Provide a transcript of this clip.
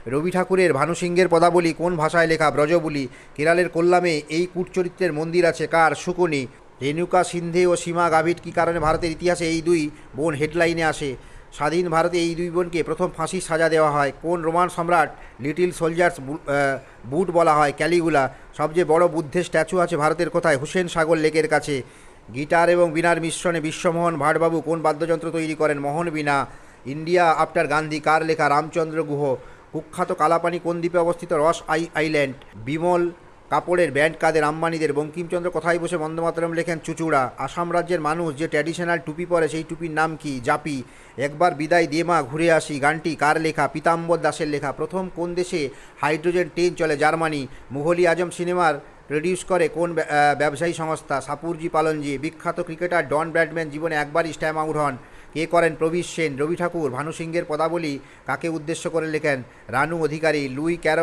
রবি ঠাকুরের ভানুসিংহের পদাবলী কোন ভাষায় লেখা? ব্রজবুলি। কেরালের কোল্লামে এই কূটচরিত্রের মন্দির আছে কার? শুকনি। রেণুকা সিন্ধে ও সীমা গাভিট কী কারণে ভারতের ইতিহাসে এই দুই বোন হেডলাইনে আসে? স্বাধীন ভারতে এই দুই বোনকে প্রথম ফাঁসির সাজা দেওয়া হয়? কোন রোমান সম্রাট লিটিল সোলজার্স বুট বলা হয়? ক্যালিগুলা। সবচেয়ে বড় বুদ্ধের স্ট্যাচু আছে ভারতের কোথায়? হুসেন সাগর লেকের কাছে। গিটার এবং বীণার মিশ্রণে বিশ্বমোহন ভাটবাবু কোন বাদ্যযন্ত্র তৈরি করেন? মোহন বীণা। ইন্ডিয়া আফটার গান্ধী কার লেখা? রামচন্দ্র গুহ। কুখ্যাত কালাপানি কোন দ্বীপে অবস্থিত? রস আইল্যান্ড। বিমল কাপড়ের ব্যান্ড কাদের? আম্বানিদের। বঙ্কিমচন্দ্র কোথায় বসে বন্দেমাতরম লেখেন? চুঁচুড়া। আসাম রাজ্যের মানুষ যে ট্র্যাডিশনাল টুপি পরে সেই টুপির নাম কি? জাপি। একবার বিদায় দিয়ে মা ঘুরে আসি গানটি কার লেখা? পীতাম্বর দাসের লেখা। প্রথম কোন দেশে হাইড্রোজেন ট্রেন চলে? জার্মানি। মুঘল আজম সিনেমার প্রডিউস করে কোন ব্যবসায়ী সংস্থা? সাপুরজি পালনজি। বিখ্যাত ক্রিকেটার ডন ব্র্যাডম্যান জীবনে একবারই স্ট্যাম্প আউট হন, কে করেন? প্রবীর সেন। রবি ঠাকুর ভানুসিংহের পদাবলী কাকে উদ্দেশ্য করে লেখেন? রানু অধিকারী। Luis Carroll